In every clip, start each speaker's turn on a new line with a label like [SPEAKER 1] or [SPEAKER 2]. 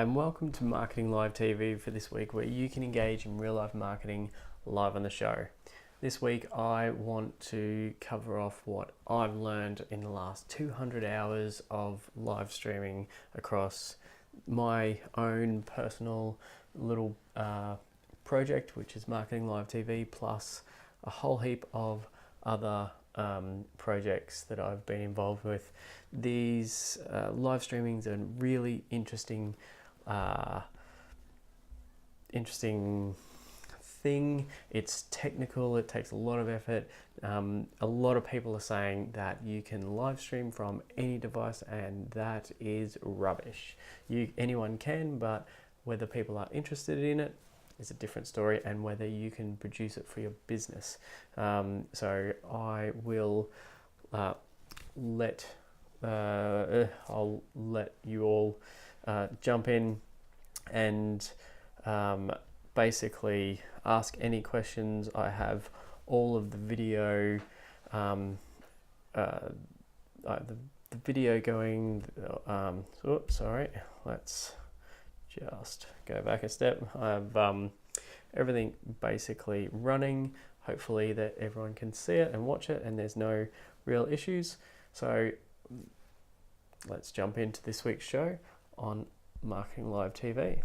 [SPEAKER 1] Hi and welcome to Marketing Live TV for this week, where you can engage in real life marketing live on the show. This week I want to cover off what I've learned in the last 200 hours of live streaming across my own personal little project, which is Marketing Live TV, plus a whole heap of other projects that I've been involved with. These live streamings are really interesting thing. It's technical, it takes a lot of effort. A lot of people are saying that you can live stream from any device, and that is rubbish. Anyone can, but whether people are interested in it is a different story, and whether you can produce it for your business. So I will I'll let you all jump in and basically ask any questions. I have all of the video, the video going. Sorry, let's just go back a step. I have everything basically running. Hopefully that everyone can see it and watch it, and there's no real issues. So let's jump into this week's show on Marketing Live TV.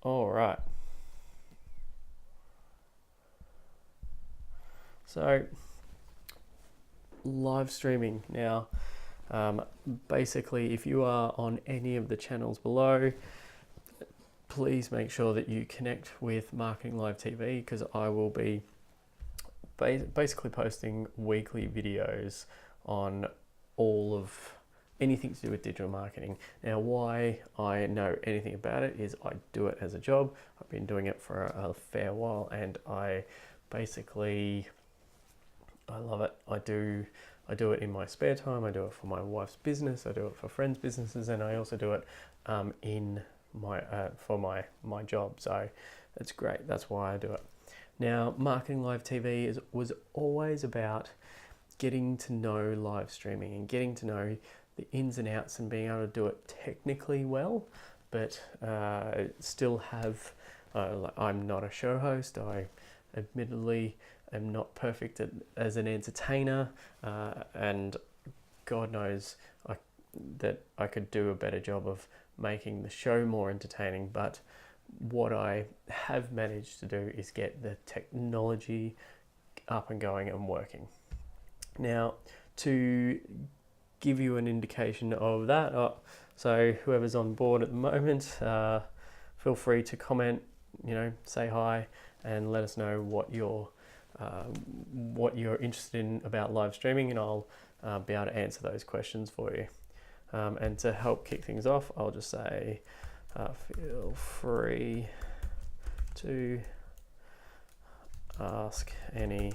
[SPEAKER 1] All right. So live streaming now. Basically, if you are on any of the channels below, please make sure that you connect with Marketing Live TV, because I will be basically posting weekly videos on all of anything to do with digital marketing. Now, why I know anything about it is I do it as a job. I've been doing it for a fair while, and I love it. I do it in my spare time. I do it for my wife's business. I do it for friends' businesses, and I also do it in my for my job. So it's great. That's why I do it. Now, Marketing Live TV was always about getting to know live streaming and getting to know the ins and outs and being able to do it technically well, but still have. I'm not a show host. I admittedly am not perfect as an entertainer, and God knows that I could do a better job of making the show more entertaining. But what I have managed to do is get the technology up and going and working. Now, to give you an indication of that, so whoever's on board at the moment, feel free to comment, say hi, and let us know what you're interested in about live streaming, and I'll be able to answer those questions for you. And to help kick things off, I'll just say feel free to ask any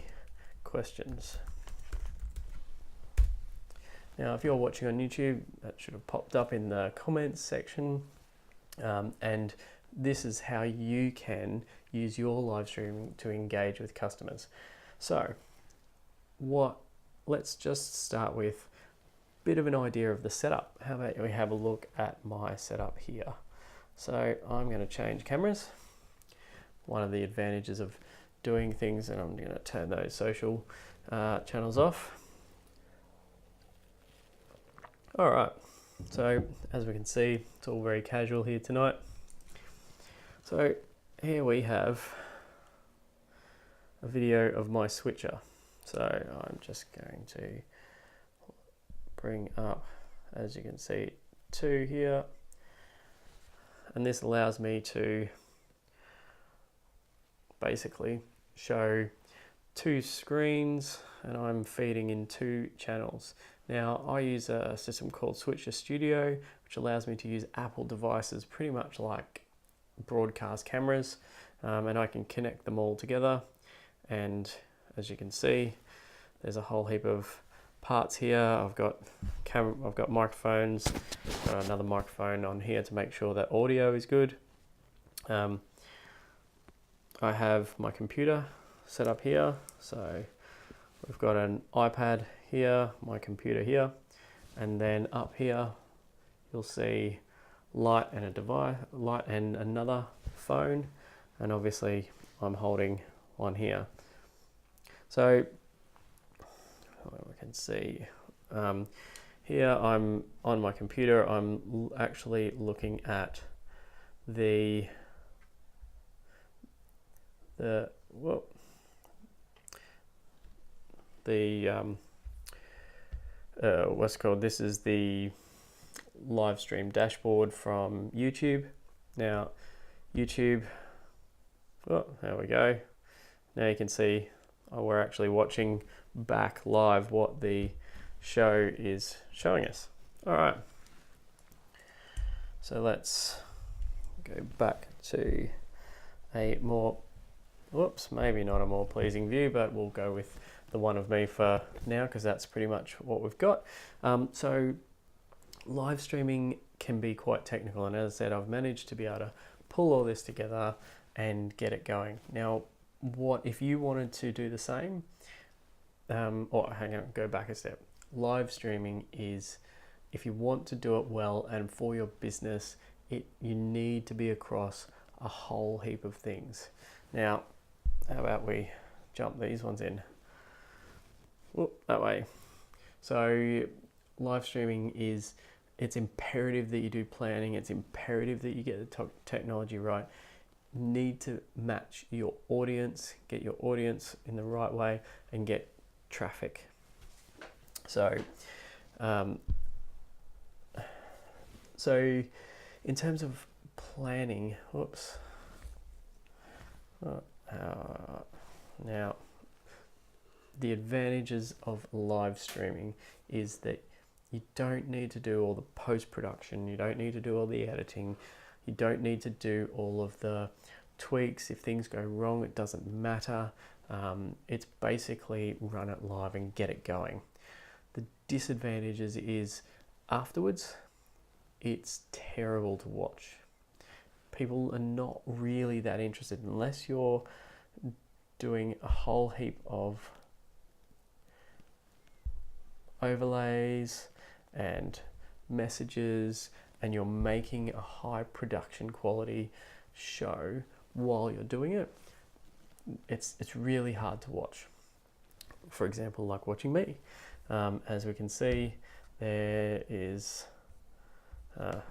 [SPEAKER 1] questions. Now, if you're watching on YouTube, that should have popped up in the comments section, and this is how you can use your live streaming to engage with customers. So let's just start with a bit of an idea of the setup. How about we have a look at my setup here? So I'm going to change cameras. One of the advantages of doing things, and I'm going to turn those social channels off. All right, so as we can see, it's all very casual here tonight. So here we have a video of my switcher. So I'm just going to bring up, as you can see, 2 here. And this allows me to basically show 2 screens, and I'm feeding in 2 channels. Now, I use a system called Switcher Studio, which allows me to use Apple devices pretty much like broadcast cameras, and I can connect them all together. And as you can see, there's a whole heap of parts here. I've got microphones, got another microphone on here to make sure that audio is good. I have my computer set up here, so we've got an iPad here, my computer here, and then up here you'll see light and a device, light and another phone, and obviously I'm holding one here. So we can see here I'm on my computer. I'm actually looking at the what's called, this is the live stream dashboard from YouTube. Now YouTube, oh, there we go. Now you can see we're actually watching back live what the show is showing us. All right, so let's go back to a more, whoops, maybe not a more pleasing view, but we'll go with the one of me for now because that's pretty much what we've got. So live streaming can be quite technical, and as I said, I've managed to be able to pull all this together and get it going. Now, what if you wanted to do the same, or hang on, go back a step. Live streaming is, if you want to do it well and for your business, you need to be across a whole heap of things. Now, how about we jump these ones in? Whoop, that way. So live streaming is, it's imperative that you do planning. It's imperative that you get the technology right. You need to match your audience, get your audience in the right way, and get traffic. So, so in terms of planning, whoops. Now, the advantages of live streaming is that you don't need to do all the post-production, you don't need to do all the editing, you don't need to do all of the tweaks. If things go wrong, it doesn't matter. It's basically run it live and get it going. The disadvantages is afterwards, it's terrible to watch. People are not really that interested unless you're doing a whole heap of overlays and messages, and you're making a high production quality show while you're doing it. It's really hard to watch. For example, like watching me. As we can see, there is a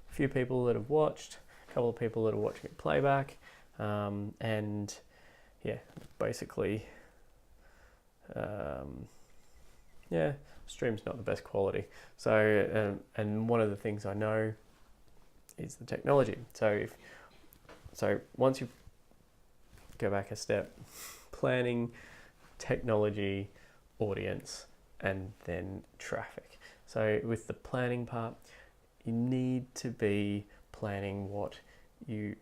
[SPEAKER 1] few people that have watched, a couple of people that are watching it playback, and yeah, basically, yeah, stream's not the best quality. So, and one of the things I know is the technology. So once you go back a step, planning, technology, audience, and then traffic. So with the planning part, you need to be planning what you're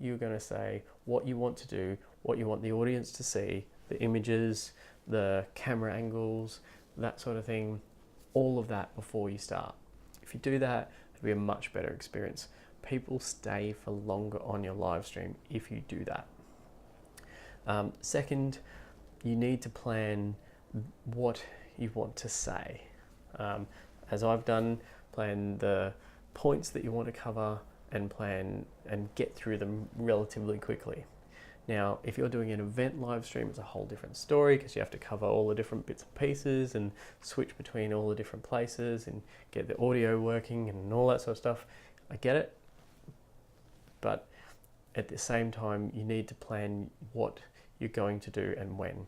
[SPEAKER 1] going to say, what you want to do, what you want the audience to see, the images, the camera angles, that sort of thing, all of that before you start. If you do that, it'll be a much better experience. People stay for longer on your live stream if you do that. Second, you need to plan what you want to say. As I've done, plan the points that you want to cover and plan and get through them relatively quickly. Now, if you're doing an event live stream, it's a whole different story because you have to cover all the different bits and pieces and switch between all the different places and get the audio working and all that sort of stuff. I get it, but at the same time, you need to plan what you're going to do and when.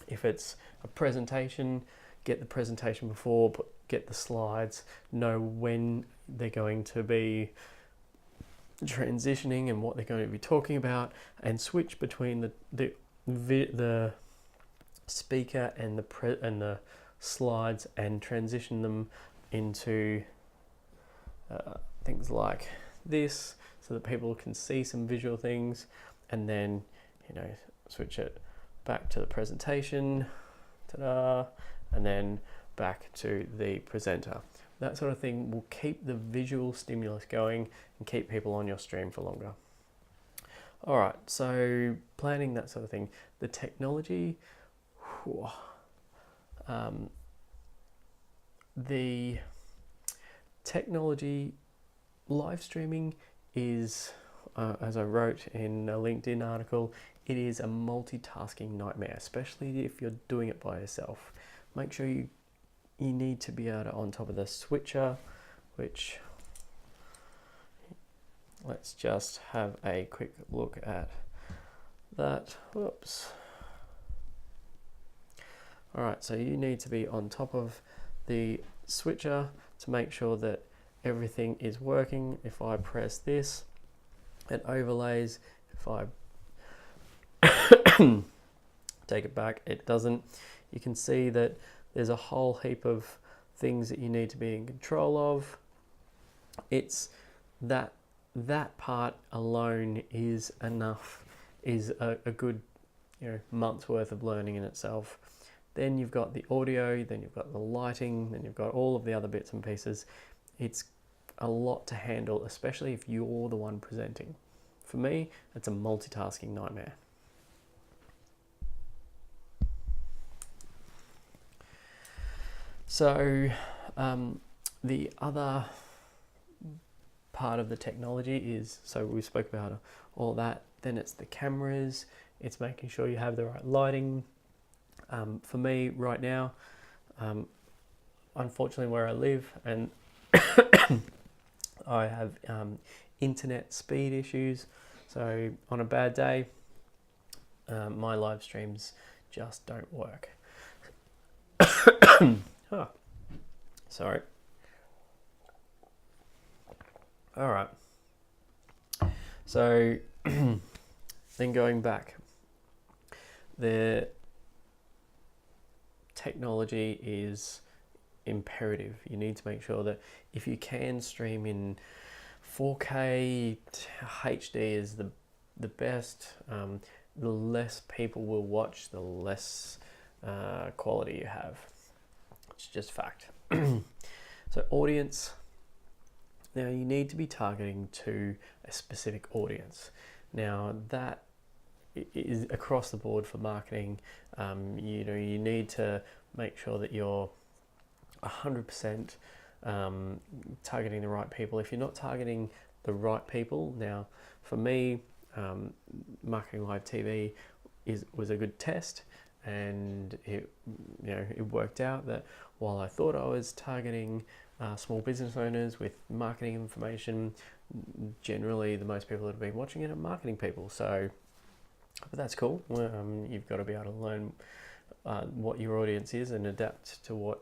[SPEAKER 1] If it's a presentation, get the presentation before, get the slides, know when they're going to be transitioning and what they're going to be talking about, and switch between the speaker and the slides and transition them into things like this so that people can see some visual things, and then switch it back to the presentation, ta-da, and then back to the presenter. That sort of thing will keep the visual stimulus going and keep people on your stream for longer. All right, so planning, that sort of thing. The technology, The technology, live streaming is, as I wrote in a LinkedIn article, it is a multitasking nightmare, especially if you're doing it by yourself. Make sure you need to be able to, on top of the switcher, which, let's just have a quick look at that. Whoops. All right, so you need to be on top of the switcher to make sure that everything is working. If I press this, it overlays. If I take it back, it doesn't. You can see that there's a whole heap of things that you need to be in control of. It's that part alone is enough, is a good month's worth of learning in itself. Then you've got the audio, then you've got the lighting, then you've got all of the other bits and pieces. It's a lot to handle, especially if you're the one presenting. For me, it's a multitasking nightmare. So the other part of the technology is, so we spoke about all that, then it's the cameras, it's making sure you have the right lighting. For me right now, unfortunately where I live, and I have internet speed issues, so on a bad day, my live streams just don't work. Oh, sorry. All right. So then going back, the technology is imperative. You need to make sure that if you can stream in 4K, HD is the best. The less people will watch, the less quality you have. It's just fact. So audience, now you need to be targeting to a specific audience. Now that is across the board for marketing. You need to make sure that you're 100% targeting the right people. If you're not targeting the right people, now for me, marketing live TV was a good test, and it worked out that while I thought I was targeting small business owners with marketing information, generally the most people that have been watching it are marketing people. So, but that's cool. You've got to be able to learn what your audience is and adapt to what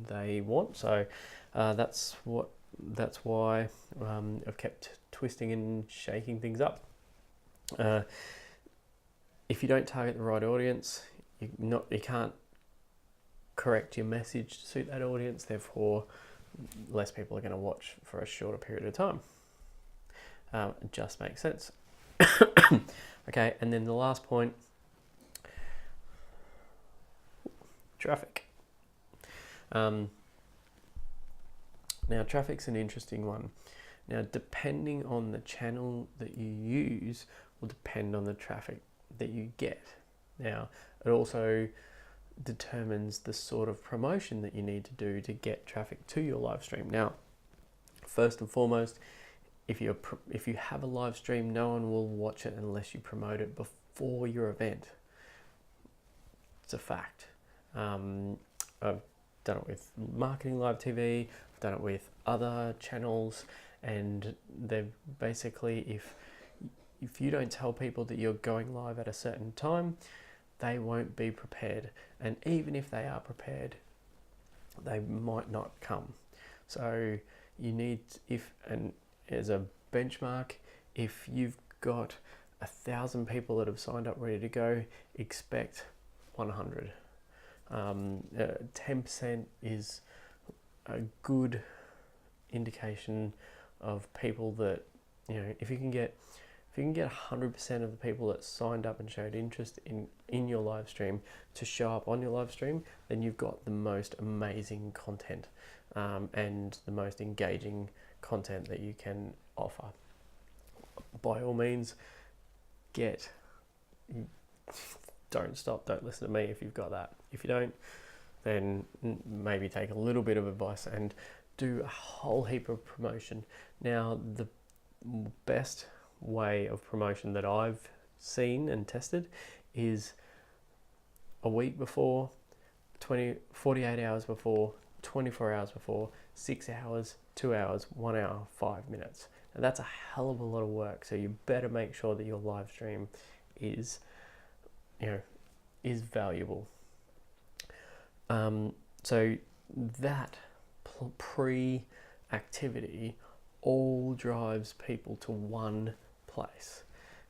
[SPEAKER 1] they want. So that's why I've kept twisting and shaking things up. If you don't target the right audience, you can't correct your message to suit that audience. Therefore, less people are going to watch for a shorter period of time. It just makes sense. Okay, and then the last point, traffic. Now, traffic's an interesting one. Now, depending on the channel that you use will depend on the traffic that you get. Now, it also determines the sort of promotion that you need to do to get traffic to your live stream. Now, first and foremost, if you have a live stream, no one will watch it unless you promote it before your event. It's a fact. I've done it with marketing live TV. I've done it with other channels, and they've basically, if you don't tell people that you're going live at a certain time, they won't be prepared. And even if they are prepared, they might not come. So you need, as a benchmark, if you've got 1,000 people that have signed up ready to go, expect 100. 10% is a good indication of people that, if you can get 100% of the people that signed up and showed interest in your live stream to show up on your live stream, then you've got the most amazing content and the most engaging content that you can offer. By all means, get don't stop. Don't listen to me if you've got that. If you don't, then maybe take a little bit of advice and do a whole heap of promotion. Now, the best way of promotion that I've seen and tested is a week before, 48 hours before, 24 hours before, 6 hours, 2 hours, 1 hour, 5 minutes. And that's a hell of a lot of work. So you better make sure that your live stream is valuable. So that pre-activity all drives people to one place.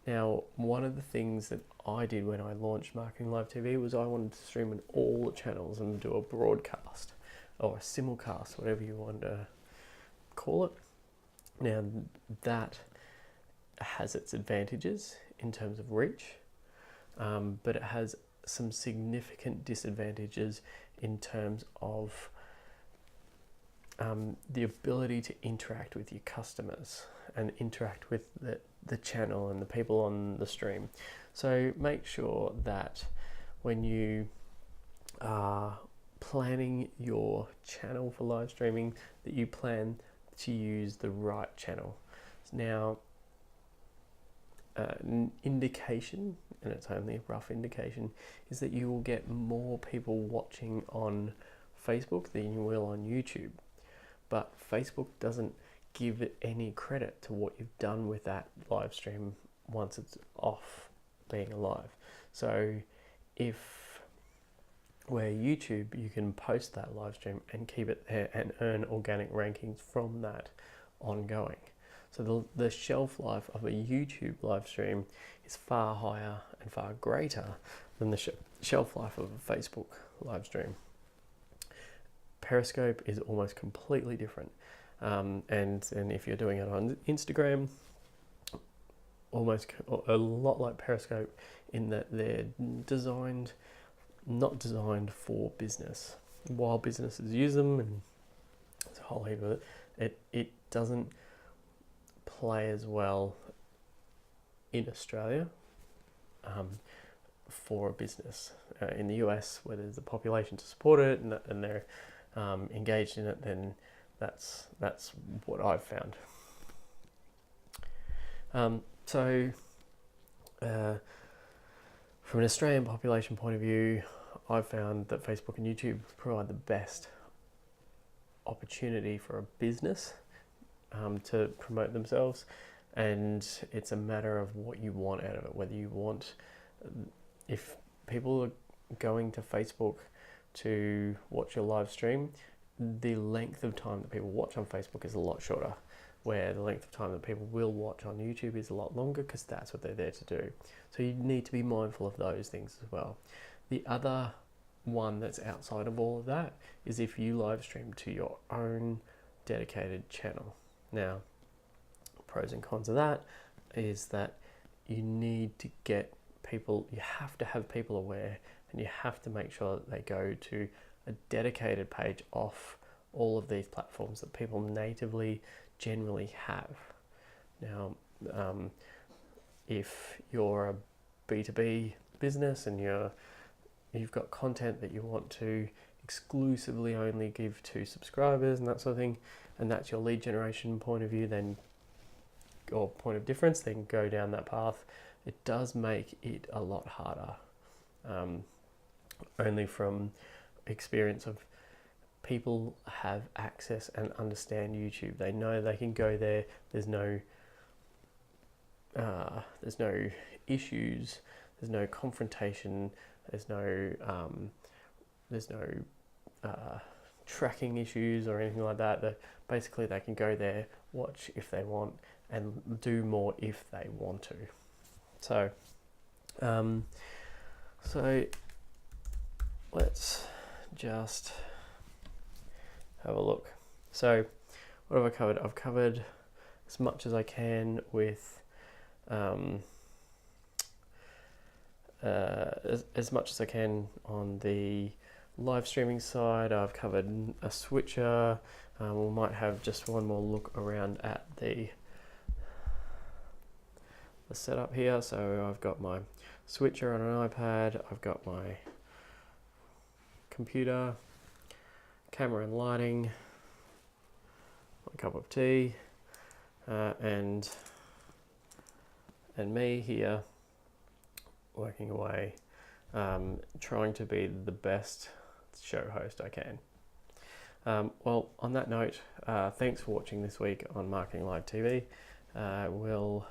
[SPEAKER 1] Now, one of the things that I did when I launched Marketing Live TV was I wanted to stream on all the channels and do a broadcast or a simulcast, whatever you want to call it. Now, that has its advantages in terms of reach, but it has some significant disadvantages in terms of the ability to interact with your customers and interact with the channel and the people on the stream. So make sure that when you are planning your channel for live streaming, that you plan to use the right channel. Now, an indication, and it's only a rough indication, is that you will get more people watching on Facebook than you will on YouTube. But Facebook doesn't give it any credit to what you've done with that live stream once it's off being alive. So if where YouTube, you can post that live stream and keep it there and earn organic rankings from that ongoing. So the shelf life of a YouTube live stream is far higher and far greater than the shelf life of a Facebook live stream. Periscope is almost completely different. And if you're doing it on Instagram, almost a lot like Periscope in that they're not designed for business. While businesses use them, and there's a whole heap of it doesn't play as well in Australia for a business. In the US, where there's a population to support it and they're engaged in it, then that's what I've found. So from an Australian population point of view, I've found that Facebook and YouTube provide the best opportunity for a business to promote themselves, and it's a matter of what you want out of it. Whether you want, if people are going to Facebook to watch your live stream, the length of time that people watch on Facebook is a lot shorter, where the length of time that people will watch on YouTube is a lot longer, because that's what they're there to do. So you need to be mindful of those things as well. The other one that's outside of all of that is if you live stream to your own dedicated channel. Now, pros and cons of that is that you need to get people, you have to have people aware, and you have to make sure that they go to a dedicated page off all of these platforms that people natively generally have. Now, if you're a B2B business and you've got content that you want to exclusively only give to subscribers and that sort of thing, and that's your lead generation point of view, then, or point of difference, then go down that path. It does make it a lot harder. Only from experience of people have access and understand YouTube. They know they can go there. There's no issues. There's no confrontation. There's no tracking issues or anything like that. That basically they can go there, watch if they want, and do more if they want to. So, let's just have a look. So what have I covered? I've covered as much as I can with as much as I can on the live streaming side. I've covered a switcher. We might have just one more look around at the the setup here. So I've got my switcher on an iPad, I've got my computer, camera and lighting, my cup of tea, and me here working away, trying to be the best show host I can. Well, on that note, thanks for watching this week on Marketing Live TV. I'll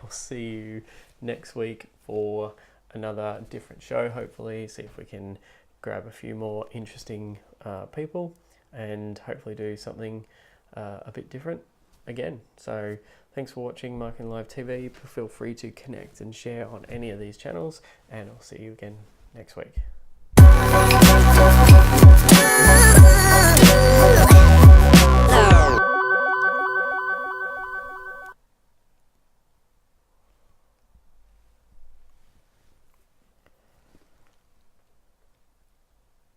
[SPEAKER 1] see you next week for another different show, hopefully, see if we can grab a few more interesting people and hopefully do something a bit different again. So thanks for watching Marketing Live TV. Feel free to connect and share on any of these channels, and I'll see you again next week.